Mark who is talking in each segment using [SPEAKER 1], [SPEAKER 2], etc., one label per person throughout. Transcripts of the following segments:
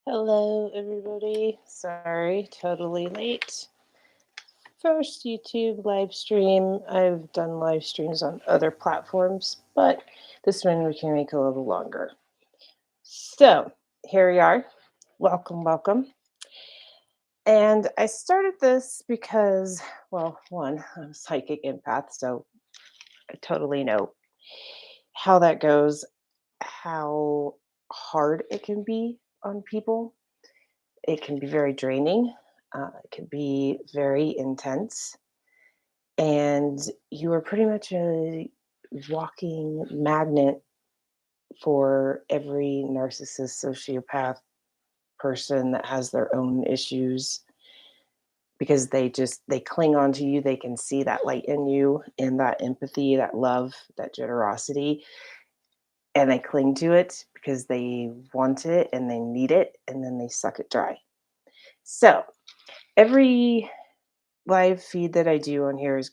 [SPEAKER 1] Hello, everybody. Sorry, totally late. First YouTube live stream. I've done live streams on other platforms, but this one we can make a little longer. So here we are. Welcome, welcome. And I started this because, well, one, I'm a psychic empath, so I totally know how that goes, how hard it can be on people. It can be very draining. It can be very intense. And you are pretty much a walking magnet for every narcissist, sociopath person that has their own issues because they cling on to you. They can see that light in you and that empathy, that love, that generosity, and they cling to it because they want it and they need it, and then they suck it dry. So every live feed that I do on here is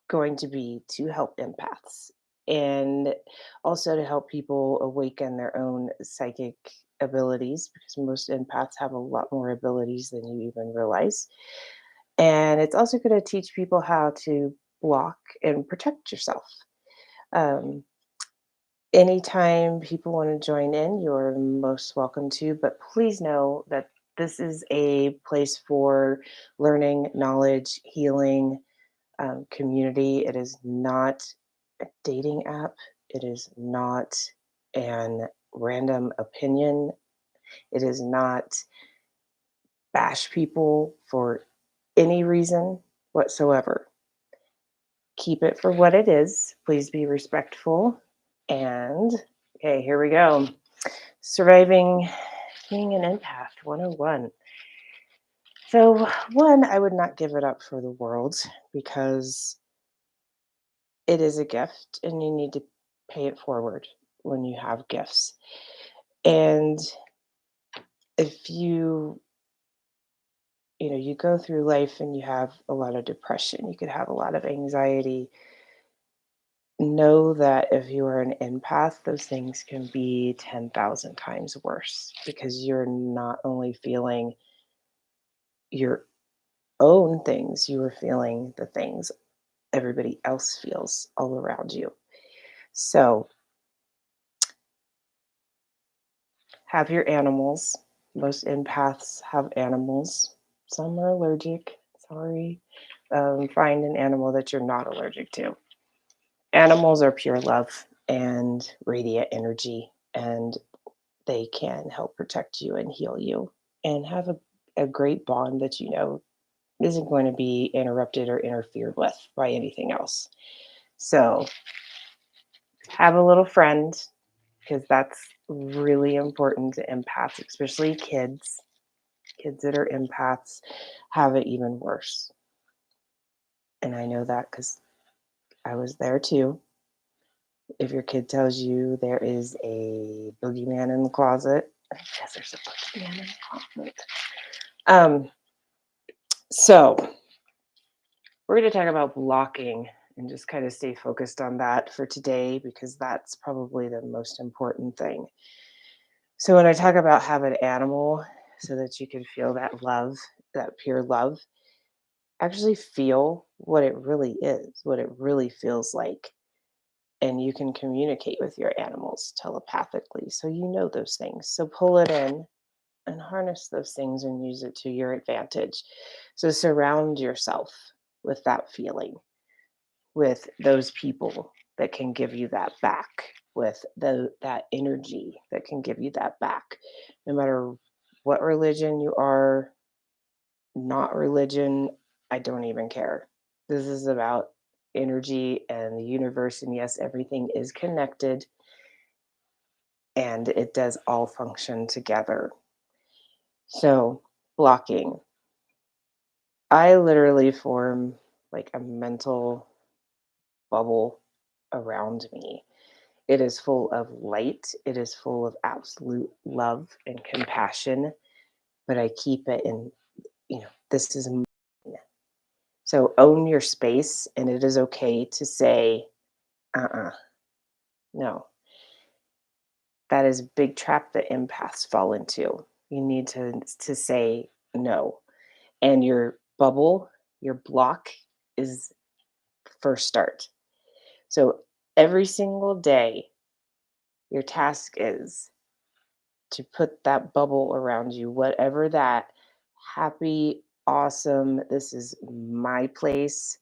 [SPEAKER 1] going to be to help empaths and also to help people awaken their own psychic abilities because most empaths have a lot more abilities than you even realize. And it's also going to teach people how to block and protect yourself. Um, Anytime people want to join in, you're most welcome to, but please know that this is a place for learning, knowledge, healing, community. It is not a dating app. It is not an random opinion. It is not bash people for any reason whatsoever. Keep it for what it is. Please be respectful. And okay, here we go. Surviving being an empath 101. So, one, I would not give it up for the world because it is a gift and you need to pay it forward when you have gifts. And if you go through life and you have a lot of depression, you could have a lot of anxiety, know that if you are an empath, those things can be 10,000 times worse because you're not only feeling your own things, you are feeling the things everybody else feels all around you. So, have your animals. Most empaths have animals. Some are allergic. Sorry. Find an animal that you're not allergic to. Animals are pure love and radiant energy, and they can help protect you and heal you and have a great bond that you know isn't going to be interrupted or interfered with by anything else. So, have a little friend because that's really important to empaths, especially kids. Kids that are empaths have it even worse. And I know that because I was there too. If your kid tells you there is a boogeyman in the closet, yes, there's a boogeyman in the closet. Um, so we're going to talk about blocking and just kind of stay focused on that for today because that's probably the most important thing. So when I talk about have an animal so that you can feel that love, that pure love, actually feel what it really is, what it really feels like. And you can communicate with your animals telepathically. So you know those things. So pull it in and harness those things and use it to your advantage. So surround yourself with that feeling, with those people that can give you that back, with that energy that can give you that back. No matter what religion you are, not religion, I don't even care. This is about energy and the universe. And yes, everything is connected and it does all function together. So, blocking. I literally form like a mental bubble around me. It is full of light, it is full of absolute love and compassion, but I keep it in, this is mine. So own your space, and it is okay to say, no. That is a big trap that empaths fall into. You need to say no. And your bubble, your block is first start. So every single day, your task is to put that bubble around you, whatever that happy, awesome, this is my place,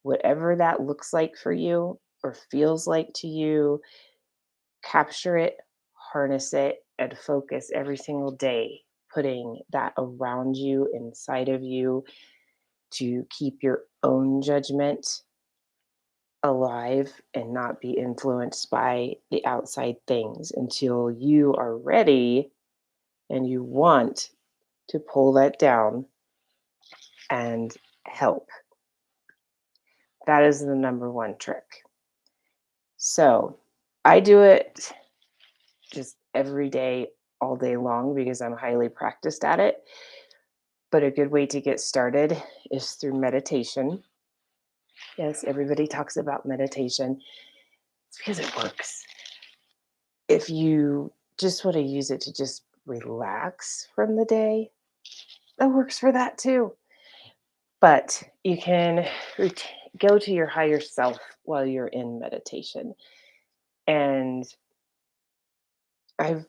[SPEAKER 1] whatever that looks like for you or feels like to you, capture it, harness it, and focus every single day, putting that around you, inside of you, to keep your own judgment alive and not be influenced by the outside things until you are ready and you want to pull that down and help. That is the number one trick. So I do it just every day, all day long, because I'm highly practiced at it. But a good way to get started is through meditation. Yes, everybody talks about meditation. It's because it works. If you just want to use it to just relax from the day, that works for that too. But you can go to your higher self while you're in meditation. And I've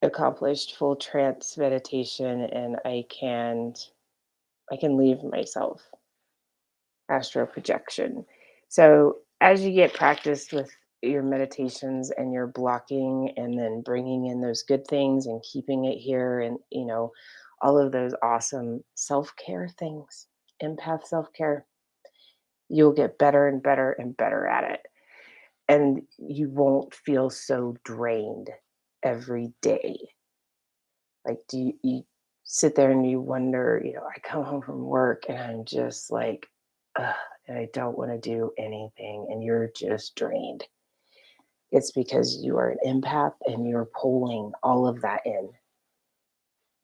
[SPEAKER 1] accomplished full trance meditation, and I can leave myself astral projection. So as you get practiced with your meditations and your blocking and then bringing in those good things and keeping it here, and all of those awesome self-care things, empath self-care, you'll get better and better and better at it, and you won't feel so drained every day. Like, you sit there and you wonder, I come home from work and I'm just like, ugh, and I don't want to do anything, and you're just drained. It's because you are an empath and you're pulling all of that in,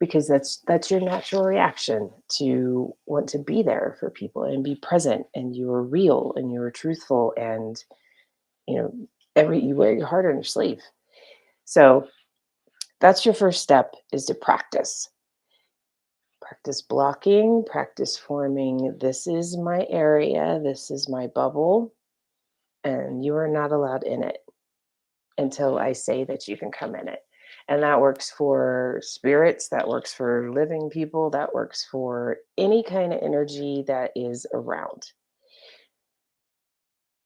[SPEAKER 1] because that's your natural reaction, to want to be there for people and be present, and you are real and you are truthful, and you know every you wear your heart on your sleeve. So that's your first step, is to practice blocking, practice forming, this is my area, this is my bubble, and you are not allowed in it until I say that you can come in it. And that works for spirits, that works for living people, that works for any kind of energy that is around.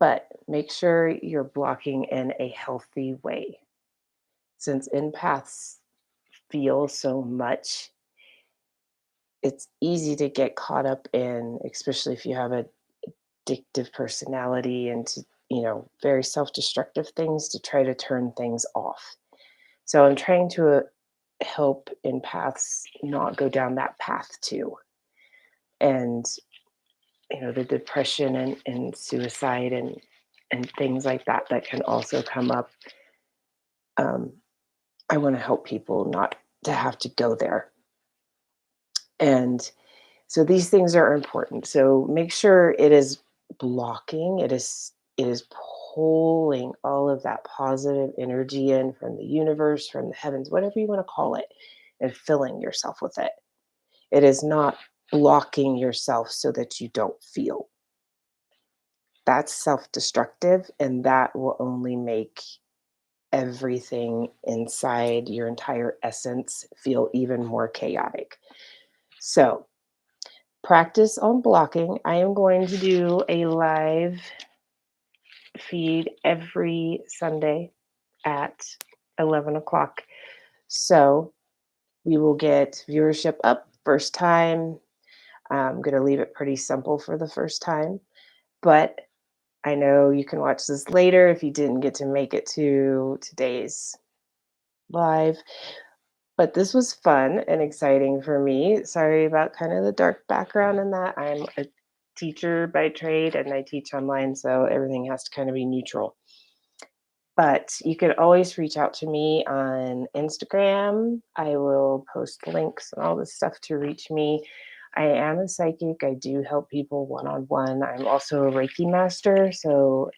[SPEAKER 1] But make sure you're blocking in a healthy way. Since empaths feel so much, it's easy to get caught up in, especially if you have a addictive personality, and to, very self-destructive things, to try to turn things off. So I'm trying to help empaths not go down that path too. And the depression and suicide and things like that that can also come up. Um, I want to help people not to have to go there. And so these things are important. So make sure it is blocking. It is pulling all of that positive energy in from the universe, from the heavens, whatever you want to call it, and filling yourself with it. It is not blocking yourself so that you don't feel. That's self-destructive, and that will only make everything inside your entire essence feel even more chaotic. So, practice on blocking. I am going to do a live feed every Sunday at 11 o'clock. So we will get viewership up first time. I'm going to leave it pretty simple for the first time, but I know you can watch this later if you didn't get to make it to today's live. But this was fun and exciting for me. Sorry about kind of the dark background in that. I'm a teacher by trade and I teach online, so everything has to kind of be neutral. But you could always reach out to me on Instagram. I will post links and all this stuff to reach me. I am a psychic. I do help people one on one. I'm also a Reiki master. So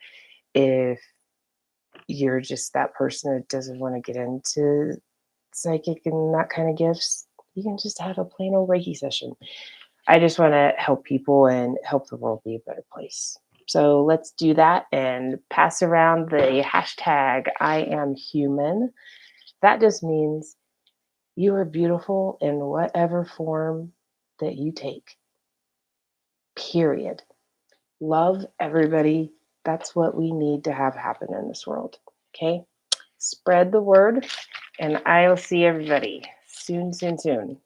[SPEAKER 1] if you're just that person that doesn't want to get into psychic and that kind of gifts, you can just have a plain old Reiki session. I just want to help people and help the world be a better place. So let's do that and pass around the hashtag I am human. That just means you are beautiful in whatever form that you take. Period. Love everybody. That's what we need to have happen in this world. Okay? Spread the word, and I'll see everybody soon, soon, soon.